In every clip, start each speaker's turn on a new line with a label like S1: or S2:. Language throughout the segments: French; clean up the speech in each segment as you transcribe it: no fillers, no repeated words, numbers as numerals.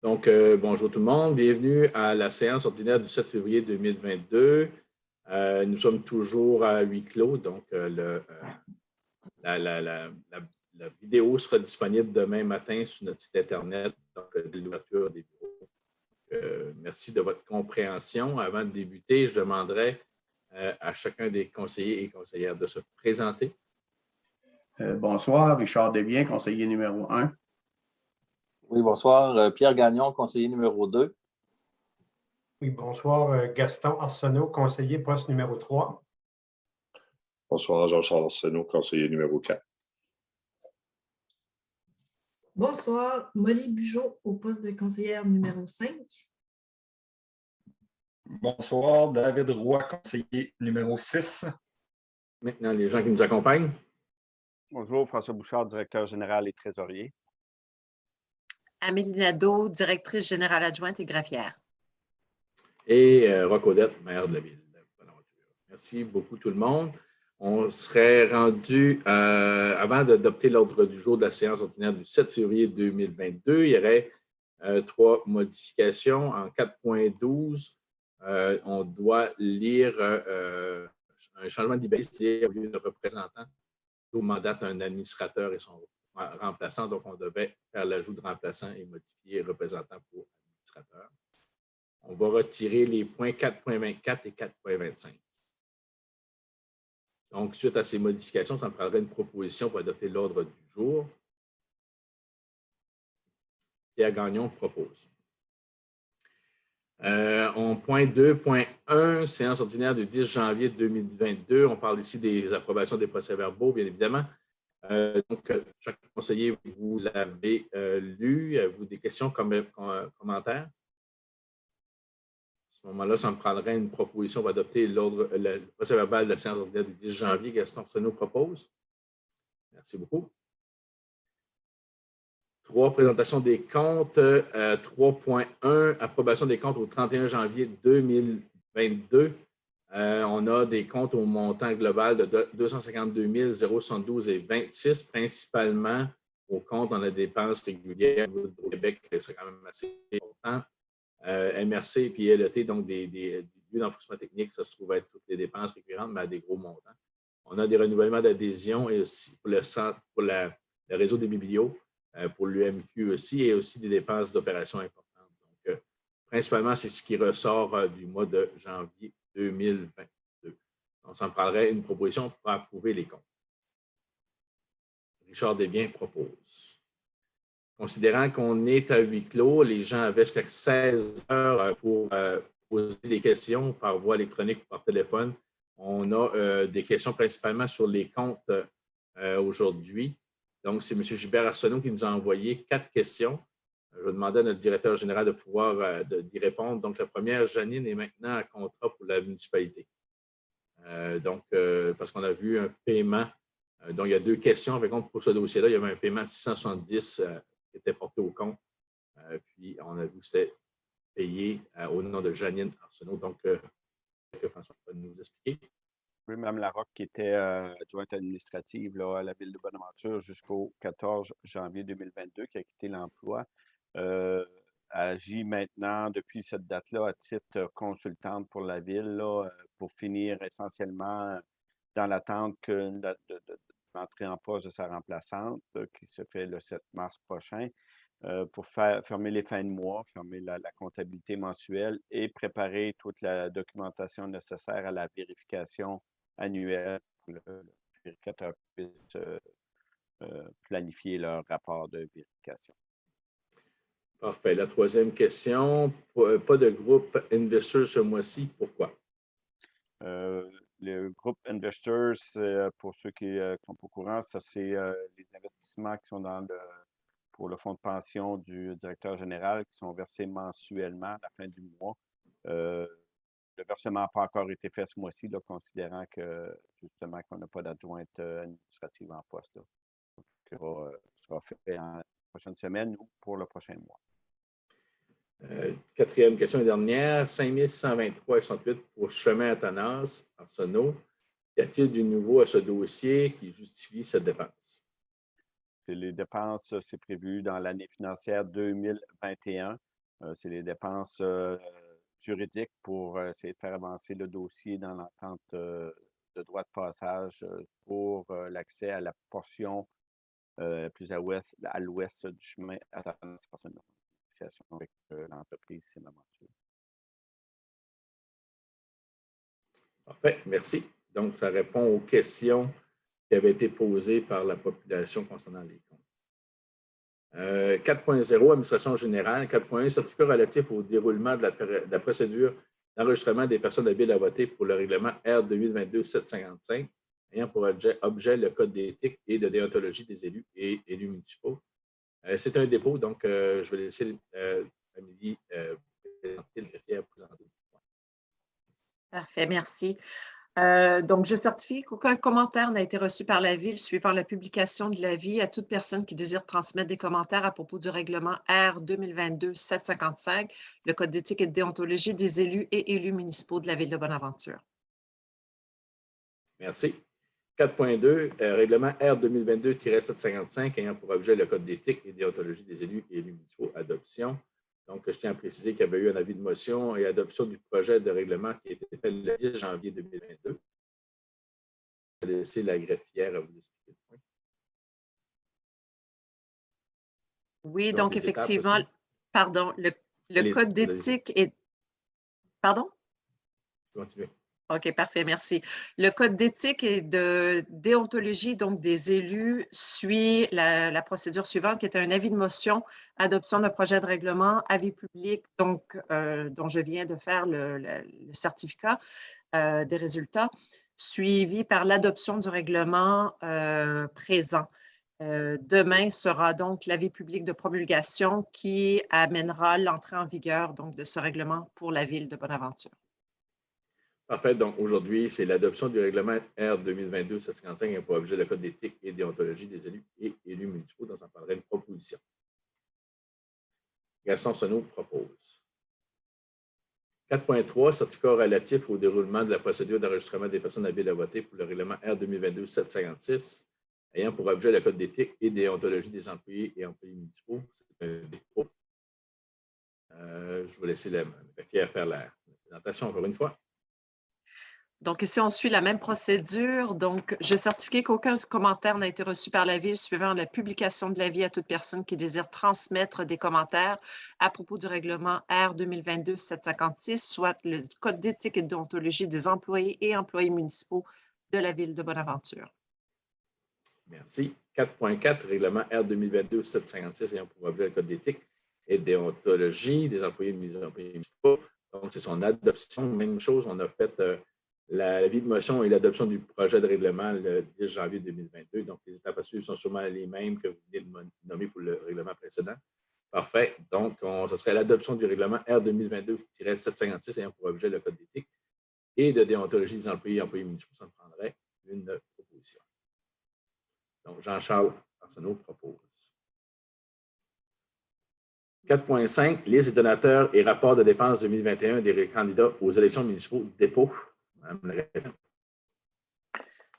S1: Donc, bonjour tout le monde. Bienvenue à la séance ordinaire du 7 février 2022. Nous sommes toujours à huis clos, donc la vidéo sera disponible demain matin sur notre site Internet, donc de l'ouverture des bureaux. Merci de votre compréhension. Avant de débuter, je demanderai à chacun des conseillers et conseillères de se présenter.
S2: Bonsoir, Richard Desbiens, conseiller numéro 1.
S3: Oui, bonsoir. Pierre Gagnon, conseiller numéro 2.
S4: Oui, bonsoir. Gaston Arsenault, conseiller poste numéro 3.
S5: Bonsoir, Jean-Charles Arsenault, conseiller numéro 4.
S6: Bonsoir, Molly Bugeaud au poste de conseillère numéro 5.
S7: Bonsoir, David Roy, conseiller numéro 6.
S1: Maintenant, les gens qui nous accompagnent.
S8: Bonjour, François Bouchard, directeur général et trésorier.
S9: Amélie Nadeau, directrice générale adjointe et greffière.
S1: Et Roch Odette, maire de la ville. Merci beaucoup tout le monde. On serait rendu, avant d'adopter l'ordre du jour de la séance ordinaire du 7 février 2022, il y aurait 3 modifications. En 4.12, on doit lire un changement de liberté au lieu de représentant. On mandate un administrateur et son remplaçant, donc on devait faire l'ajout de remplaçant et modifier représentant pour administrateur. On va retirer les points 4.24 et 4.25. Donc, suite à ces modifications, ça me prendrait une proposition pour adopter l'ordre du jour. Pierre Gagnon propose. On point 2.1, séance ordinaire du 10 janvier 2022. On parle ici des approbations des procès-verbaux, bien évidemment. Donc, chaque conseiller, vous l'avez lu. Avez-vous des questions, commentaires? À ce moment-là, ça me prendrait une proposition pour adopter le procès-verbal de la séance ordinaire du 10 janvier. Gaston Arsenault propose. Merci beaucoup. 3, présentation des comptes. 3.1, approbation des comptes au 31 janvier 2022. On a des comptes au montant global de 252 072 et 26, principalement aux comptes dans la dépense régulière au Québec. C'est quand même assez important. MRC et puis LET, donc des lieux d'enfouissement technique, ça se trouve être toutes les dépenses récurrentes, mais à des gros montants. On a des renouvellements d'adhésion et aussi pour le centre, pour le réseau des biblios, pour l'UMQ aussi, et aussi des dépenses d'opérations importantes. Donc, principalement, c'est ce qui ressort du mois de janvier 2022. On s'en prendrait une proposition pour approuver les comptes. Richard Desbiens propose. Considérant qu'on est à huis clos, les gens avaient jusqu'à 16 heures pour poser des questions par voie électronique ou par téléphone. On a des questions principalement sur les comptes aujourd'hui. Donc, c'est M. Gilbert Arsenault qui nous a envoyé 4 questions. Je vais demander à notre directeur général de pouvoir d'y répondre. Donc, la première, Janine est maintenant à contrat pour la municipalité. Parce qu'on a vu un paiement. Donc, il y a 2 questions. Par contre, pour ce dossier-là, il y avait un paiement de 670 qui était porté au compte. Puis, on a vu que c'était payé au nom de Janine Arsenault. Donc, que François va nous expliquer.
S8: Oui, Mme Larocque, qui était adjointe administrative là, à la Ville de Bonaventure jusqu'au 14 janvier 2022, qui a quitté l'emploi, agit maintenant depuis cette date-là à titre consultante pour la Ville, là, pour finir essentiellement dans l'attente de l'entrée en poste de sa remplaçante, qui se fait le 7 mars prochain, pour fermer les fins de mois, fermer la comptabilité mensuelle et préparer toute la documentation nécessaire à la vérification annuelle pour que le vérificateur puisse planifier leur rapport de vérification.
S1: Parfait. La troisième question, pas de groupe Investors ce mois-ci. Pourquoi?
S8: Le groupe Investors, pour ceux qui ne sont pas au courant, ça c'est les investissements qui sont pour le fonds de pension du directeur général qui sont versés mensuellement à la fin du mois. Le versement n'a pas encore été fait ce mois-ci, considérant que justement qu'on n'a pas d'adjointe administrative en poste. Donc, sera fait en prochaine semaine ou pour le prochain mois.
S1: Quatrième question et dernière, 5123,68 pour Chemin à Tanas, Arsenault. Y a-t-il du nouveau à ce dossier qui justifie cette dépense?
S8: Les dépenses, c'est prévu dans l'année financière 2021. C'est les dépenses juridiques pour essayer de faire avancer le dossier dans l'entente de droit de passage pour l'accès à la portion plus à l'ouest du chemin à la négociation avec l'entreprise Cinémaventure.
S1: Parfait, merci. Donc, ça répond aux questions qui avaient été posées par la population concernant les comptes. 4.0, administration générale. 4.1, certificat relatif au déroulement de la procédure d'enregistrement des personnes habiles à voter pour le règlement R 2022-755, ayant pour objet le code d'éthique et de déontologie des élus et élus municipaux. C'est un dépôt, donc je vais laisser Amélie présenter le greffier à présenter.
S9: Parfait, merci. Donc, je certifie qu'aucun commentaire n'a été reçu par la Ville suivant la publication de l'avis à toute personne qui désire transmettre des commentaires à propos du règlement R 2022-755, le Code d'éthique et de déontologie des élus et élus municipaux de la Ville de Bonaventure.
S1: Merci. 4.2, règlement R 2022-755 ayant pour objet le Code d'éthique et de déontologie des élus et élus municipaux, adoption. Donc, je tiens à préciser qu'il y avait eu un avis de motion et adoption du projet de règlement qui a été fait le 10 janvier 2022. Je vais laisser la greffière vous expliquer le point.
S9: Oui, donc effectivement, pardon, le Code d'éthique est… Pardon?
S1: Continuez.
S9: OK, parfait, merci. Le Code d'éthique et de déontologie donc des élus suit la procédure suivante, qui est un avis de motion, adoption d'un projet de règlement, avis public, donc dont je viens de faire le certificat des résultats, suivi par l'adoption du règlement présent. Demain sera donc l'avis public de promulgation qui amènera l'entrée en vigueur donc, de ce règlement pour la Ville de Bonaventure.
S1: Parfait. Donc, aujourd'hui, c'est l'adoption du règlement R 2022-755 qui a pour objet le Code d'éthique et de déontologie des élus et élus municipaux. Donc, ça parlerait une proposition. Gaston Arsenault propose. 4.3, certificat relatif au déroulement de la procédure d'enregistrement des personnes habiles à voter pour le règlement R 2022-756, ayant pour objet le Code d'éthique et de déontologie des employés et employés municipaux. C'est un dépôt. Je vais laisser la greffière faire la présentation encore une fois.
S9: Donc, ici, on suit la même procédure. Donc, je certifie qu'aucun commentaire n'a été reçu par la Ville suivant la publication de l'avis à toute personne qui désire transmettre des commentaires à propos du règlement R 2022-756, soit le Code d'éthique et de déontologie des employés et employés municipaux de la Ville de Bonaventure.
S1: Merci. 4.4, règlement R 2022-756 ayant pour objet le Code d'éthique et de déontologie des employés municipaux. Donc, c'est son adoption. Même chose, on a fait l'avis de motion et l'adoption du projet de règlement le 10 janvier 2022. Donc, les étapes à suivre sont sûrement les mêmes que vous venez de nommer pour le règlement précédent. Parfait. Donc, ce serait l'adoption du règlement R 2022-756 ayant pour objet le Code d'éthique et de déontologie des employés et employés municipaux. Ça me prendrait une proposition. Donc, Jean-Charles Arsenault propose. 4.5, liste des donateurs et rapport de dépenses 2021 des candidats aux élections municipaux dépôt.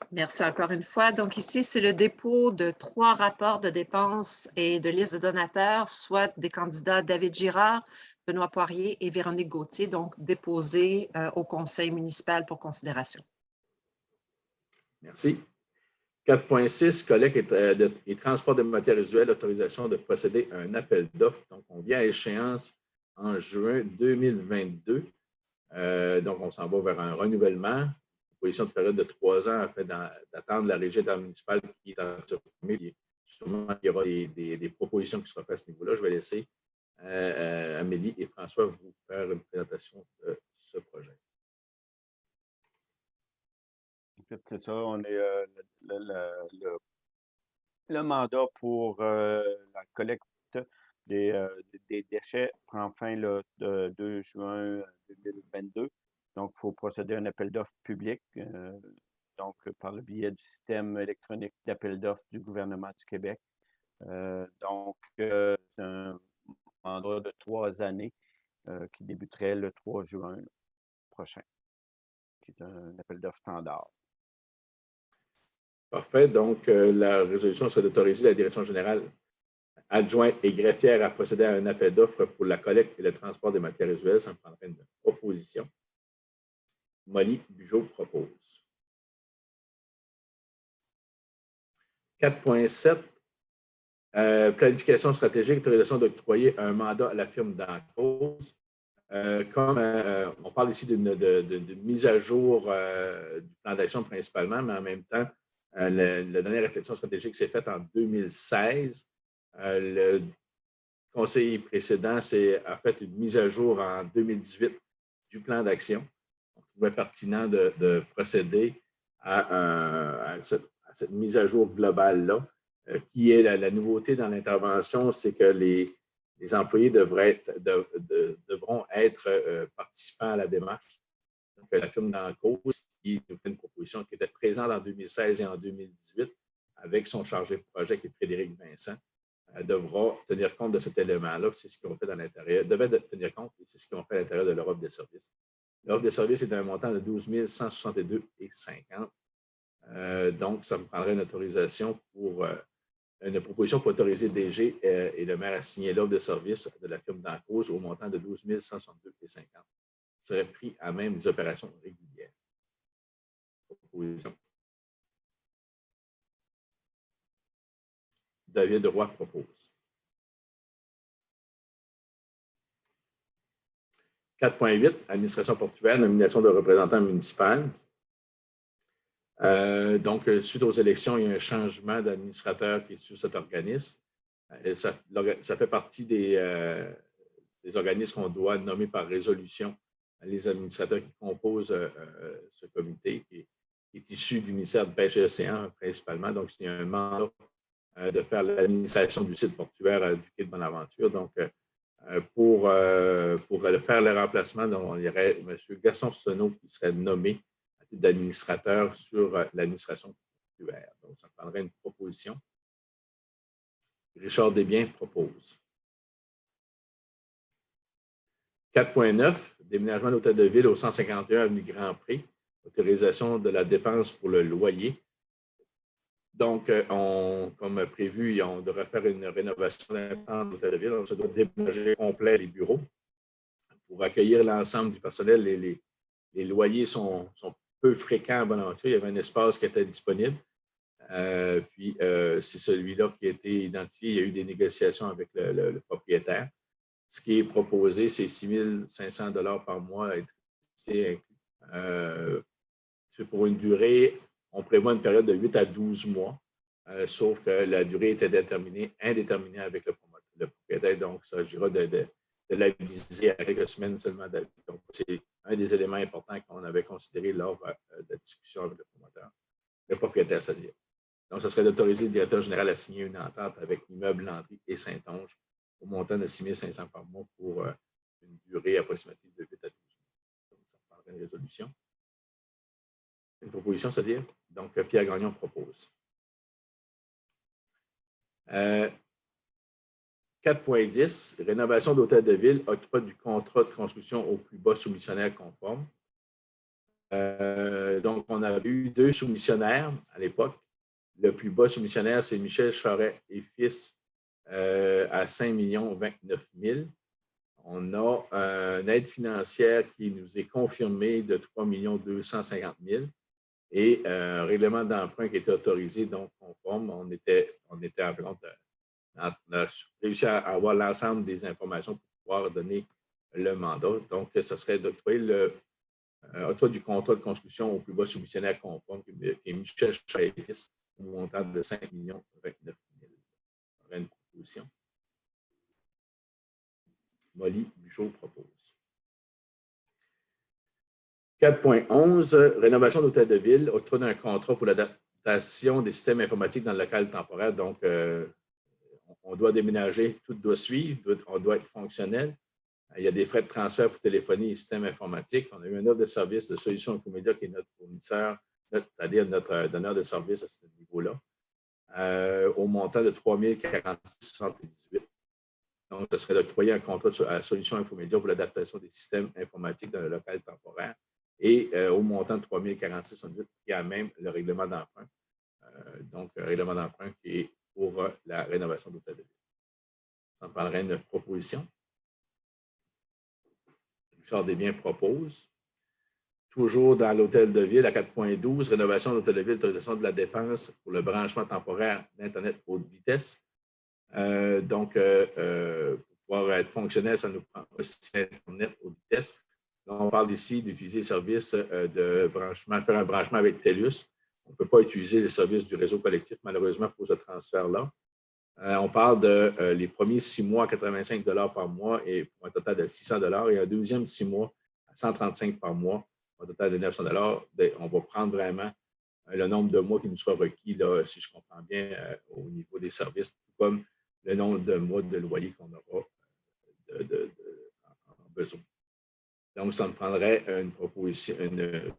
S9: Merci encore une fois. Donc ici, c'est le dépôt de 3 rapports de dépenses et de liste de donateurs, soit des candidats David Girard, Benoît Poirier et Véronique Gauthier, donc déposés au conseil municipal pour considération.
S1: Merci. 4.6, collecte et transport de matières usuelles, autorisation de procéder à un appel d'offres. Donc, on vient à échéance en juin 2022. Donc, on s'en va vers un renouvellement, proposition de période de 3 ans afin d'attendre la régie municipale qui est en train de se. Sûrement, il y aura des propositions qui seront faites à ce niveau-là. Je vais laisser Amélie et François vous faire une présentation de ce projet.
S8: C'est ça, on est le mandat pour la collecte des déchets prend fin le 2 juin 2022. Donc, il faut procéder à un appel d'offres public, donc par le biais du système électronique d'appel d'offres du gouvernement du Québec. Donc, c'est un mandat de 3 années qui débuterait le 3 juin prochain, qui est un appel d'offres standard.
S1: Parfait. Donc, la résolution, c'est d'autoriser la Direction générale adjointe et greffière à procéder à un appel d'offres pour la collecte et le transport des matières usuelles. Ça me prendrait une proposition. Molly Bugeaud propose. 4.7, planification stratégique, autorisation d'octroyer un mandat à la firme d'en cause. Comme on parle ici d'une mise à jour du plan d'action principalement, mais en même temps, la dernière réflexion stratégique s'est faite en 2016. Le conseiller précédent a fait une mise à jour en 2018 du plan d'action. On trouvait pertinent de procéder à cette mise à jour globale-là, qui est la nouveauté dans l'intervention, c'est que les employés devront être participants à la démarche. Donc, la firme d'en cause, qui nous fait une proposition qui était présente en 2016 et en 2018, avec son chargé de projet, qui est Frédéric Vincent, devra tenir compte de cet élément-là. C'est ce qu'ils ont fait à l'intérieur. Devait tenir compte, et c'est ce qu'ils ont fait à l'intérieur de leur offre de services. L'offre de services est d'un montant de 12 162,50 $. Donc, ça me prendrait une autorisation pour une proposition pour autoriser DG et le maire à signer l'offre de service de la firme d'en cause au montant de 12 162,50 $. Serait pris à même des opérations régulières. Proposition. David Roy propose. 4.8, administration portuaire, nomination de représentants municipaux. Donc, suite aux élections, il y a un changement d'administrateur qui est sur cet organisme. Ça fait partie des organismes qu'on doit nommer par résolution les administrateurs qui composent ce comité, qui est issu du ministère de Pêche et Océan principalement. Donc, il y a un mandat de faire l'administration du site portuaire du quai de Bonaventure. Donc, pour faire le remplacement, il y aurait M. Gaston Arsenault qui serait nommé à titre d'administrateur sur l'administration portuaire. Donc, ça prendrait une proposition. Richard Desbiens propose. 4.9, déménagement d'hôtel de ville au 151 avenue Grand-Pré, autorisation de la dépense pour le loyer. Donc, comme prévu, on devrait faire une rénovation d'un d'hôtel de ville. On se doit déménager complet les bureaux pour accueillir l'ensemble du personnel. Les loyers sont peu fréquents à Bonaventure. Il y avait un espace qui était disponible. Puis, c'est celui-là qui a été identifié. Il y a eu des négociations avec le propriétaire. Ce qui est proposé, c'est 6 500 $ par mois à électricité inclus. C'est pour une durée, on prévoit une période de 8 à 12 mois, sauf que la durée était indéterminée avec le propriétaire. Donc, il s'agira de l'aviser à quelques semaines seulement d'avis. Donc, c'est un des éléments importants qu'on avait considéré lors de la discussion avec le propriétaire, c'est-à-dire. Donc, ce serait d'autoriser le directeur général à signer une entente avec l'immeuble Landry et Saint-Onge au montant de 6 500 $ par mois pour une durée approximative de 8 à 12 mois. Donc, ça prendrait une résolution. Une proposition, c'est-à-dire? Donc, Pierre Gagnon propose. 4.10, rénovation d'hôtel de ville, octroi du contrat de construction au plus bas soumissionnaire conforme. Donc, on a eu 2 soumissionnaires à l'époque. Le plus bas soumissionnaire, c'est Michel Charret et fils à 5 029 000. On a une aide financière qui nous est confirmée de 3 250 000 et un règlement d'emprunt qui était autorisé, donc conforme. On était environ on a réussi à avoir l'ensemble des informations pour pouvoir donner le mandat. Donc, ce serait d'octroyer l'octroi du contrat de construction au plus bas soumissionnaire conforme, qui est Michel Charret et fils, au montant de 5 029 000. On aurait une proposition. Molly Bugeaud propose. 4.11, rénovation d'hôtel de ville, octroi d'un contrat pour l'adaptation des systèmes informatiques dans le local temporaire. Donc, on doit déménager, tout doit suivre, on doit être fonctionnel. Il y a des frais de transfert pour téléphonie et systèmes informatiques. On a eu une offre de service de Solutions Infomédia qui est notre fournisseur, c'est-à-dire notre donneur de service à ce niveau-là, au montant de 3 046,78 $. Donc, ce serait d'octroyer un contrat à Solutions Infomédia pour l'adaptation des systèmes informatiques dans le local temporaire et au montant de 3 046,78 $, il y a même le règlement d'emprunt. Donc, un règlement d'emprunt qui est pour la rénovation d'hôtel de ville. Ça me prendrait une proposition. Richard Desbiens propose. Toujours dans l'hôtel de ville à 4.12, rénovation de l'hôtel de ville, autorisation de la dépense pour le branchement temporaire d'Internet haute vitesse. Pour pouvoir être fonctionnel, ça nous prend aussi Internet haute vitesse. Donc, on parle ici d'utiliser le service de branchement, faire un branchement avec TELUS. On ne peut pas utiliser les services du réseau collectif, malheureusement, pour ce transfert-là. On parle de les premiers 6 mois à 85 $ par mois et pour un total de 600 $ et un deuxième 6 mois à 135 par mois, pour un total de 900 $. On va prendre vraiment le nombre de mois qui nous sera requis, là, si je comprends bien, au niveau des services, tout comme le nombre de mois de loyer qu'on aura en besoin. Donc, ça me prendrait une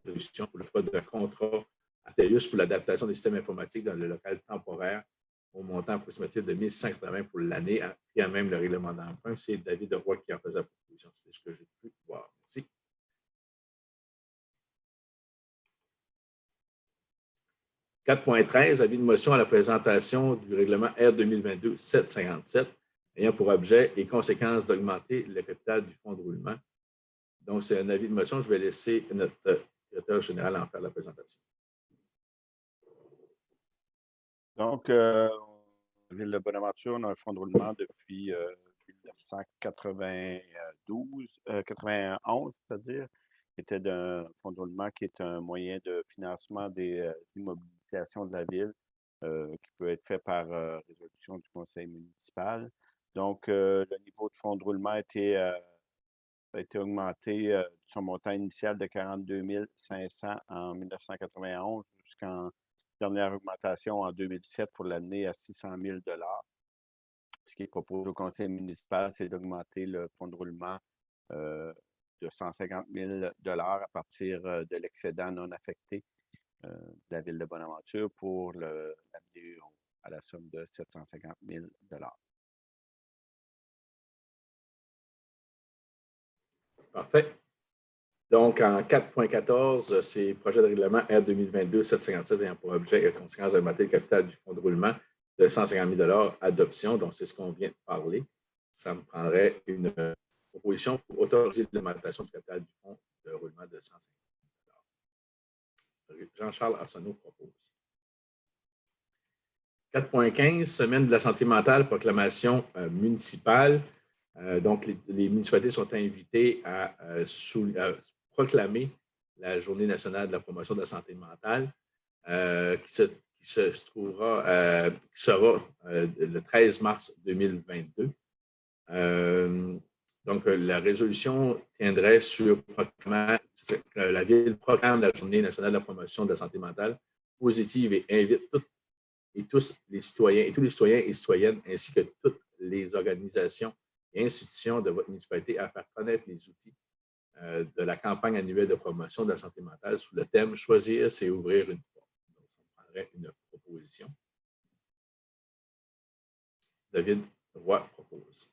S1: solution pour le cas d'un contrat à TELUS pour l'adaptation des systèmes informatiques dans le local temporaire au montant approximatif de 1 180 pour l'année, et à même le règlement d'emprunt. C'est David Roy qui en faisait la proposition. C'est ce que j'ai pu voir. Merci. « 4.13, avis de motion à la présentation du règlement R 2022-757 ayant pour objet et conséquence d'augmenter le capital du fonds de roulement. Donc, c'est un avis de motion. Je vais laisser notre directeur général en faire la présentation.
S8: Donc, Ville de Bonaventure, on a un fonds de roulement depuis 1991, c'est-à-dire, qui était un fonds de roulement qui est un moyen de financement des immobilisations de la ville, qui peut être fait par résolution du conseil municipal. Donc, le niveau de fonds de roulement a été augmenté de son montant initial de 42 500 en 1991 jusqu'en dernière augmentation en 2007 pour l'année à 600 000 $. Ce qui est proposé au conseil municipal, c'est d'augmenter le fonds de roulement de 150 000 $ à partir de l'excédent non affecté de la Ville de Bonaventure pour l'amener à la somme de 750 000 $.
S1: Parfait. Donc, en 4.14, c'est projet de règlement R 2022-757 ayant pour objet et conséquence d'augmenter le capital du fonds de roulement de 150 000 $ adoption. Donc, c'est ce qu'on vient de parler. Ça me prendrait une proposition pour autoriser l'augmentation du capital du fonds de roulement de 150 000 $. Jean-Charles Arsenault propose. 4.15, semaine de la santé mentale, proclamation municipale. Donc, les municipalités sont invitées à proclamer la Journée nationale de la promotion de la santé mentale qui sera le 13 mars 2022. Donc, la résolution tiendrait sur la Ville proclame la Journée nationale de la promotion de la santé mentale positive et invite tous les citoyens et citoyennes ainsi que toutes les organisations et institutions de votre municipalité à faire connaître les outils de la campagne annuelle de promotion de la santé mentale sous le thème « Choisir, c'est ouvrir une porte ». Donc, ça prendrait une proposition. David Roy propose.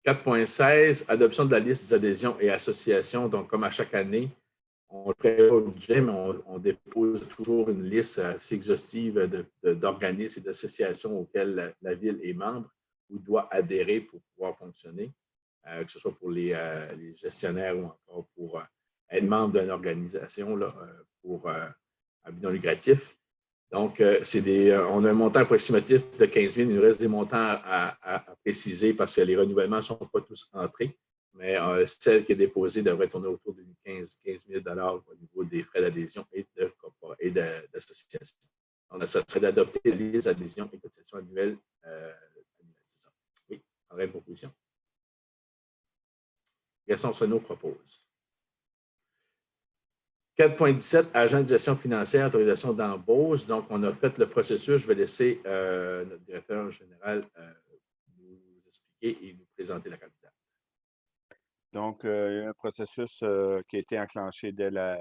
S1: 4.16, adoption de la liste des adhésions et associations. Donc, comme à chaque année, on ne prévoit pas le budget, mais on dépose toujours une liste assez exhaustive d'organismes et d'associations auxquelles la Ville est membre ou doit adhérer pour pouvoir fonctionner, que ce soit pour les gestionnaires ou encore pour être membre d'une organisation là, pour un but non lucratif. Donc, on a un montant approximatif de 15 000. Il nous reste des montants à préciser parce que les renouvellements ne sont pas tous entrés, mais celle qui est déposée devrait tourner autour de 15 000 $ au niveau des frais d'adhésion et d'association. Donc, ça serait d'adopter les adhésions et cotisations annuelles. Oui, on aurait une proposition. Gaston Arsenault propose. 4.17, agent de gestion financière, autorisation d'embauche. Donc, on a fait le processus. Je vais laisser notre directeur général nous expliquer et nous présenter la candidate.
S8: Donc, il y a un processus qui a été enclenché dès la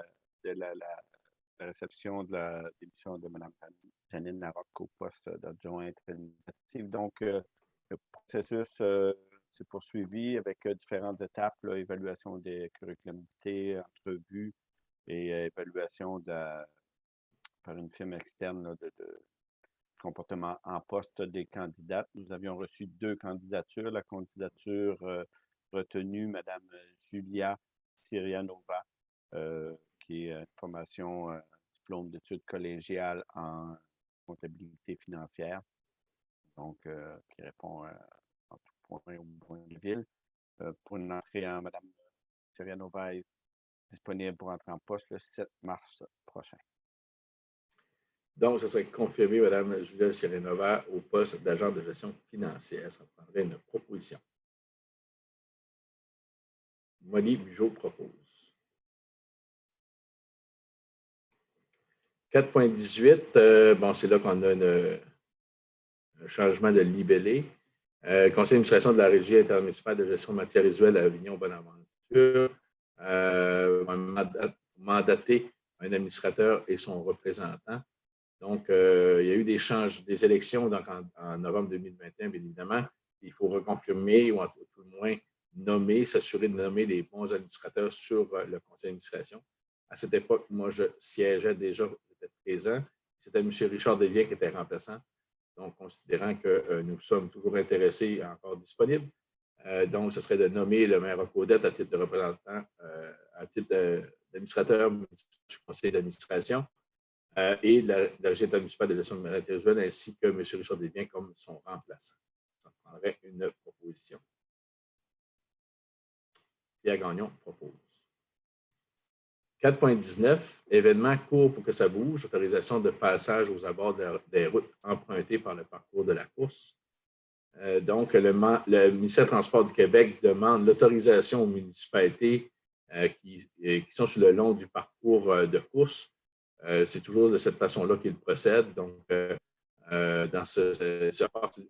S8: réception de la démission de Mme Janine Larocque au poste d'adjointe administrative. Donc, le processus s'est poursuivi avec différentes étapes, là, évaluation des curriculumité, entrevues et évaluation par une firme externe là, de comportement en poste des candidates. Nous avions reçu 2 candidatures. La candidature retenue, Mme Julia Sirianova, qui est une formation, diplôme d'études collégiales en comptabilité financière, donc qui répond en tout point au point de ville. Pour une entrée en Mme Sirianova est disponible pour entrer en poste le 7 mars prochain.
S1: Donc, ça serait confirmé, Mme Julia Sirianova, au poste d'agent de gestion financière. Ça prendrait une proposition. Molly Bugeaud propose. 4.18, bon, c'est là qu'on a un changement de libellé. Conseil d'administration de la Régie intermunicipale de gestion de matières visuelles à Avignon-Bonaventure. Mandater un administrateur et son représentant. Donc, il y a eu des élections donc, en novembre 2021, bien évidemment. Il faut reconfirmer ou tout le moins nommer, s'assurer de nommer les bons administrateurs sur le conseil d'administration. À cette époque, moi, je siégeais déjà, j'étais présent. C'était M. Richard Desviens qui était remplaçant. Donc, considérant que nous sommes toujours intéressés et encore disponibles, donc, ce serait de nommer le maire Codette à titre de représentant, à titre d'administrateur du conseil d'administration et de la Régie municipale de gestion de matières visuelles, ainsi que M. Richard Desviens comme son remplaçant. Ça prendrait une proposition. Pierre Gagnon propose. 4.19, événement court pour que ça bouge, autorisation de passage aux abords des routes empruntées par le parcours de la course. Donc, le ministère des Transports du Québec demande l'autorisation aux municipalités qui sont sur le long du parcours de course. C'est toujours de cette façon-là qu'il procède. Donc, on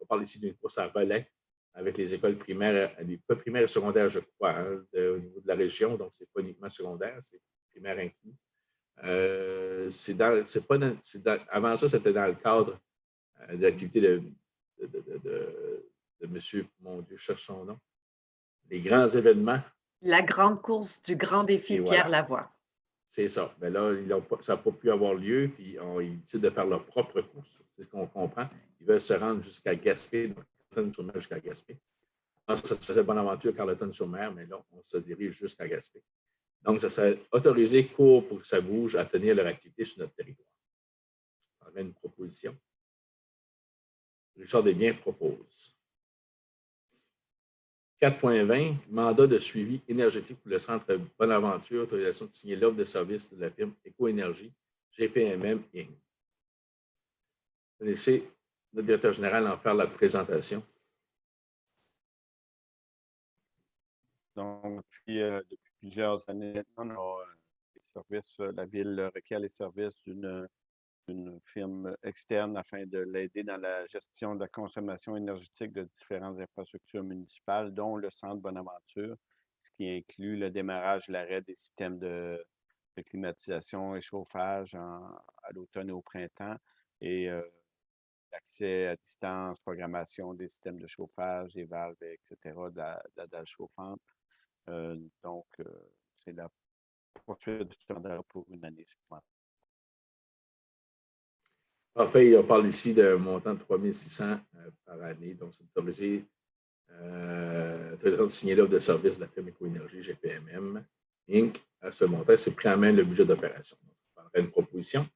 S1: parle ici d'une course à relais avec les écoles primaires, pas primaires et secondaires, je crois, au niveau de la région. Donc, ce n'est pas uniquement secondaire, c'est primaire inclus. Avant ça, c'était dans le cadre de l'activité de monsieur, mon Dieu, je cherche son nom, les grands événements.
S9: La grande course du grand défi Pierre Lavoie. C'est
S1: ça. Mais là, ça n'a pas pu avoir lieu, puis ils décident de faire leur propre course. C'est ce qu'on comprend. Ils veulent se rendre jusqu'à Gaspé, donc Carleton-sur-Mer jusqu'à Gaspé. Ça se faisait Bonaventure, Carleton-sur-Mer, mais là, on se dirige jusqu'à Gaspé. Donc, ça serait autorisé court pour que ça bouge à tenir leur activité sur notre territoire. On avait une proposition. Richard Desbiens propose. 4.20, mandat de suivi énergétique pour le centre Bonaventure, autorisation de signer l'offre de service de la firme Éco-Énergie, GPMM Inc. Je vais laisser le directeur général en faire la présentation.
S8: Donc, depuis plusieurs années maintenant, la Ville requiert les services d'une firme externe afin de l'aider dans la gestion de la consommation énergétique de différentes infrastructures municipales, dont le centre Bonaventure, ce qui inclut le démarrage et l'arrêt des systèmes de climatisation et chauffage à l'automne et au printemps, et l'accès à distance, programmation des systèmes de chauffage, des valves, etc., de la dalle chauffante. Donc, c'est la poursuite du standard pour une année supplémentaire.
S1: En fait, on parle ici d'un montant de 3 600 par année. Donc, c'est autorisé de signer l'offre de service de la firme Éco-Énergie GPMM Inc. À ce montant, c'est pris en main le budget d'opération. Donc, ça prendrait une proposition.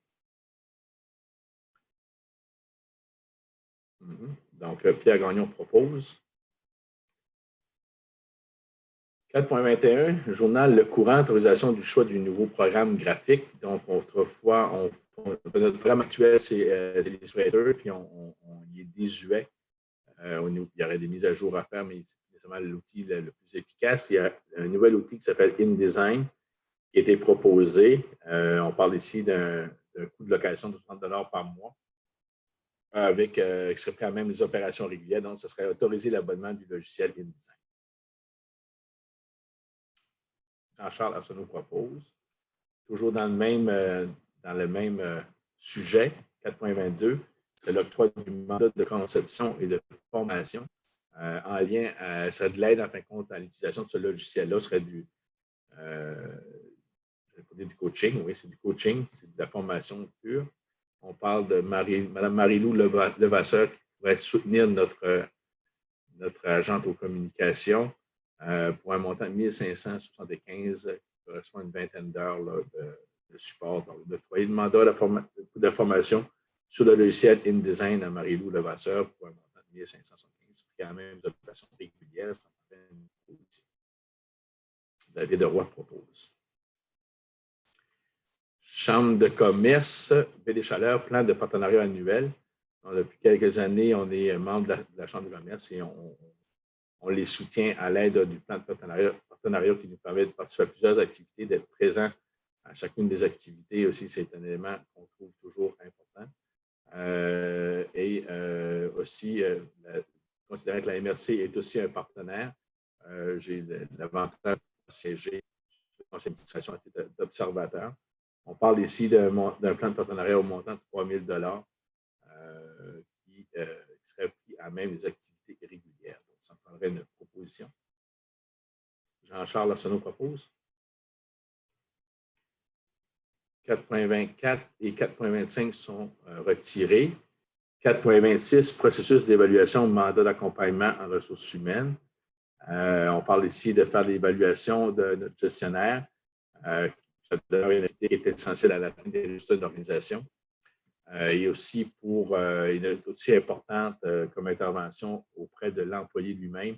S1: Donc, Pierre Gagnon propose. 4.21, journal Le Courant, autorisation du choix du nouveau programme graphique. Donc, autrefois, notre programme actuel, c'est Illustrator, puis on y est désuet. Il y aurait des mises à jour à faire, mais c'est vraiment l'outil le plus efficace. Il y a un nouvel outil qui s'appelle InDesign qui a été proposé. On parle ici d'un coût de location de 30 $ par mois, qui serait prêt à même les opérations régulières. Donc, ce serait autoriser l'abonnement du logiciel InDesign. Jean-Charles Arsenault propose. Toujours dans le même sujet, 4.22, c'est l'octroi du mandat de conception et de formation en lien, ça serait de l'aide en fin de compte à l'utilisation de ce logiciel-là, ce serait du coaching, oui, c'est du coaching, c'est de la formation pure. On parle de Mme Marie-Lou Levasseur qui pourrait soutenir notre agente aux communications pour un montant de 1 575 qui correspond à une vingtaine d'heures de support. Donc, d'octroyer le mandat de formation sur le logiciel InDesign à Marie-Lou Levasseur pour un montant de 1 575, qui a même des opérations régulières. David Roy propose. Chambre de commerce, Baie des Chaleurs, plan de partenariat annuel. Donc, depuis quelques années, on est membre de la Chambre de commerce et on les soutient à l'aide du plan de partenariat qui nous permet de participer à plusieurs activités, d'être présent à chacune des activités. Aussi, c'est un élément qu'on trouve toujours important. Aussi, considérant que la MRC est aussi un partenaire, j'ai l'avantage de siéger le conseil d'administration à titre d'observateur. On parle ici d'un plan de partenariat au montant de 3 000 qui serait pris à même les activités régulières. Donc, ça me prendrait une proposition. Jean-Charles Arsenault propose. 4.24 et 4.25 sont retirés. 4.26, processus d'évaluation d'évaluation, mandat d'accompagnement en ressources humaines. On parle ici de faire l'évaluation de notre gestionnaire, qui est essentielle à l'atteinte des résultats de l'organisation. Et aussi il est aussi importante comme intervention auprès de l'employé lui-même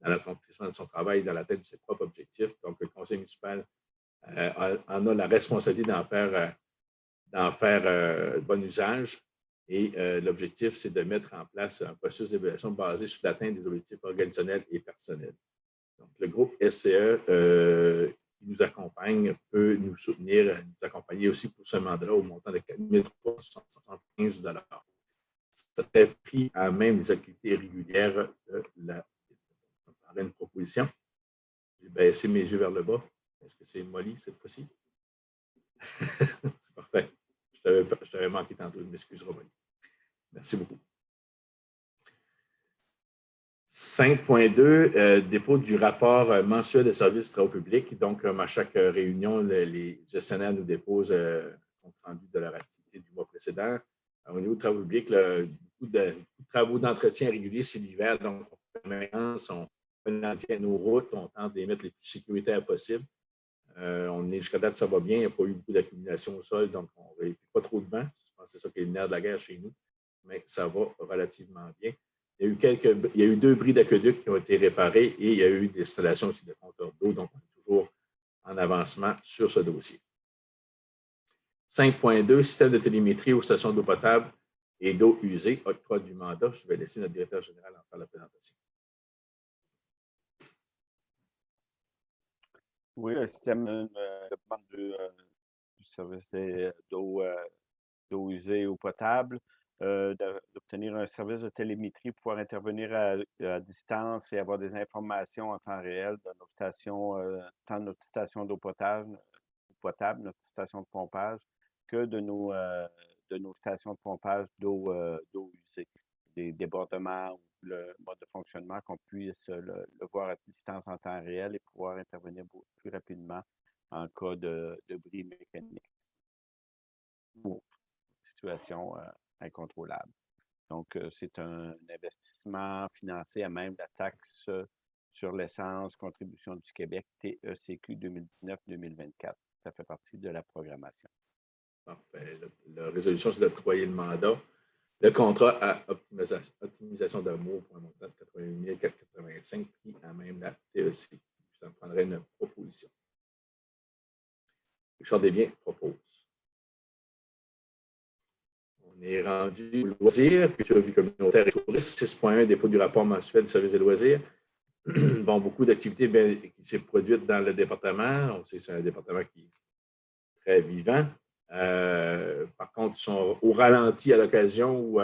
S1: dans l'accomplissement de son travail, dans l'atteinte de ses propres objectifs. Donc, le conseil municipal en a la responsabilité d'en faire bon usage. Et l'objectif, c'est de mettre en place un processus d'évaluation basé sur l'atteinte des objectifs organisationnels et personnels. Donc, le groupe SCE qui nous accompagne peut nous soutenir, nous accompagner aussi pour ce mandat-là au montant de 4 375 $. Ça serait pris à même les activités régulières de la une proposition. J'ai baissé mes yeux vers le bas. Est-ce que c'est Molly cette fois-ci? C'est parfait. Je t'avais manqué tantôt. Je m'excuserai, Molly. Merci beaucoup. 5.2, dépôt du rapport mensuel de services travaux publics. Donc, comme à chaque réunion, les gestionnaires nous déposent compte rendu de leur activité du mois précédent. Au niveau de travaux publics, beaucoup de travaux d'entretien réguliers, c'est l'hiver. Donc, on fait nos routes, on tente de les mettre les plus sécuritaires possibles. On est jusqu'à date, ça va bien. Il n'y a pas eu beaucoup d'accumulation au sol, donc on n'a pas trop de vent. Je pense que c'est ça qui est le nerf de la guerre chez nous, mais ça va relativement bien. Il y a eu 2 bris d'aqueduc qui ont été réparés et il y a eu des installations aussi de compteurs d'eau, donc on est toujours en avancement sur ce dossier. 5.2, système de télémétrie aux stations d'eau potable et d'eau usée, octroi du mandat. Je vais laisser notre directeur général en faire la présentation.
S8: Oui, le système de demande du service d'eau usée ou potable, d'obtenir un service de télémétrie, pouvoir intervenir à distance et avoir des informations en temps réel de nos stations, tant de notre station d'eau potable, notre station de pompage, que de nos stations de pompage d'eau usée. Des débordements ou le mode de fonctionnement, qu'on puisse le voir à distance en temps réel et pouvoir intervenir plus rapidement en cas de bris mécanique ou situation incontrôlable. Donc, c'est un investissement financé à même la taxe sur l'essence, contribution du Québec, TECQ 2019-2024. Ça fait partie de la programmation.
S1: Parfait. La résolution, c'est d'octroyer le mandat. Le contrat à optimisation d'amour pour un montant de 88 485 puis à même la TECQ. Ça me prendrait une proposition. Richard Desbiens propose. On est rendu au loisir, puis vie communautaire et tourisme, 6.1, dépôt du rapport mensuel du service des loisirs. Bon, beaucoup d'activités qui s'est produites dans le département. On sait que c'est un département qui est très vivant. Par contre, ils sont au ralenti à l'occasion ou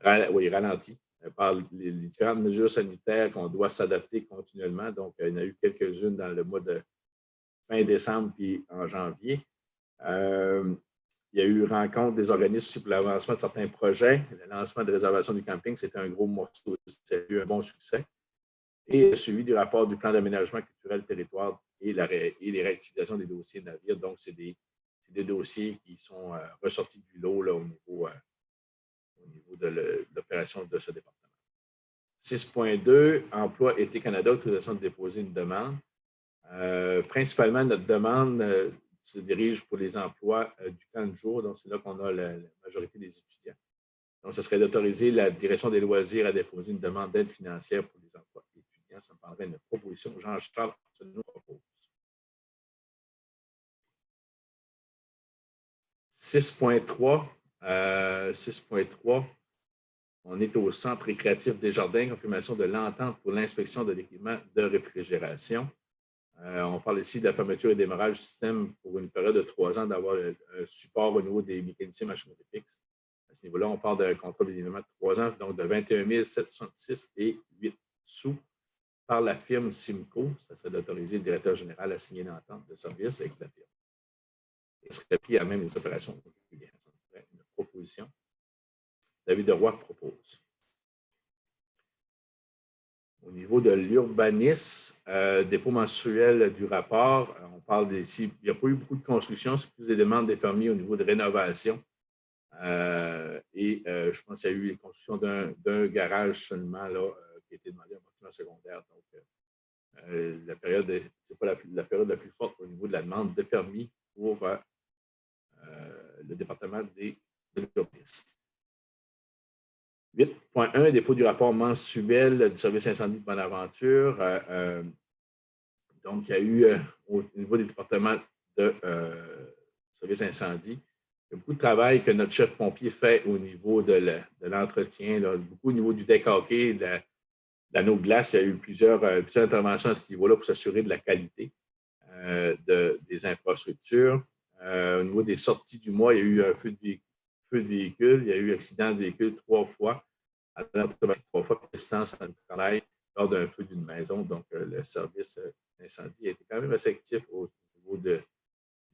S1: ralenti par les différentes mesures sanitaires qu'on doit s'adapter continuellement. Donc, il y en a eu quelques-unes dans le mois de fin décembre puis en janvier. Il y a eu rencontre des organismes pour l'avancement de certains projets. Le lancement de réservation du camping, c'était un gros morceau. Ça a eu un bon succès. Et le suivi du rapport du plan d'aménagement culturel territoire et les réactivations des dossiers de navires. Donc, c'est des des dossiers qui sont ressortis du lot là, au niveau de l'opération de ce département. 6.2, Emploi Été Canada, autorisation de déposer une demande. Principalement, notre demande se dirige pour les emplois du camp de jour, donc c'est là qu'on a la majorité des étudiants. Donc, ce serait d'autoriser la Direction des loisirs à déposer une demande d'aide financière pour les emplois étudiants. Ça me prendrait une proposition. Jean-Charles nous propose. 6.3. 6.3. On est au Centre récréatif des Jardins, confirmation de l'entente pour l'inspection de l'équipement de réfrigération. On parle ici de la fermeture et démarrage du système pour une période de 3 ans, d'avoir un support au niveau des mécaniciens machinerie fixe. À ce niveau-là, on parle d'un contrat d'événement de 3 ans, donc de 21 766 et 8 sous par la firme Simco. Ça serait d'autoriser le directeur général à signer l'entente de service avec la firme. Il serait pris à même les opérations régulières. Ça serait une proposition. David Roy propose. Au niveau de l'urbanisme, dépôt mensuel du rapport, on parle ici, il n'y a pas eu beaucoup de construction, c'est plus des demandes des permis au niveau de rénovation. Je pense qu'il y a eu la construction d'un garage seulement là, qui a été demandé en bâtiment secondaire. Donc, la période, ce n'est pas la période la plus forte au niveau de la demande de permis pour le département de l'urbanisme. 8.1, dépôt du rapport mensuel du service incendie de Bonaventure. Donc, il y a eu au niveau des départements de service incendie, il y a beaucoup de travail que notre chef pompier fait au niveau de l'entretien, beaucoup au niveau du deck hockey, de l'anneau de glace. Il y a eu plusieurs interventions à ce niveau-là pour s'assurer de la qualité des infrastructures. Au niveau des sorties du mois, il y a eu un feu de véhicule, il y a eu accident de véhicule 3 fois, à 3 fois persistance à travail lors d'un feu d'une maison. Donc, le service d'incendie a été quand même assez actif au niveau du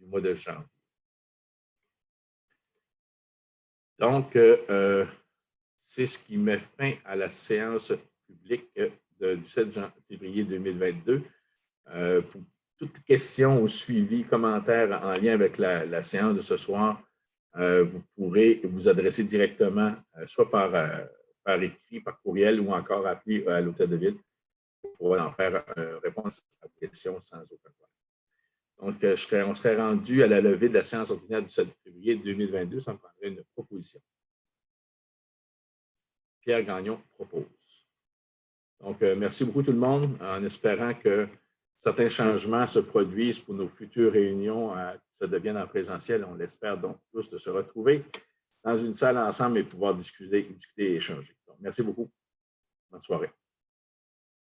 S1: mois de janvier. Donc, c'est ce qui met fin à la séance publique du 7 février 2022. Pour toute question ou suivi, commentaire en lien avec la séance de ce soir, vous pourrez vous adresser directement, soit par écrit, par courriel ou encore appeler à l'hôtel de ville pour en faire réponse à vos questions sans aucun problème. Donc, on serait rendu à la levée de la séance ordinaire du 7 février 2022. Ça me prendrait une proposition. Pierre Gagnon propose. Donc, merci beaucoup tout le monde, en espérant que certains changements se produisent pour nos futures réunions, que ça devienne en présentiel. On l'espère donc tous de se retrouver dans une salle ensemble et pouvoir discuter et échanger. Donc, merci beaucoup. Bonne soirée.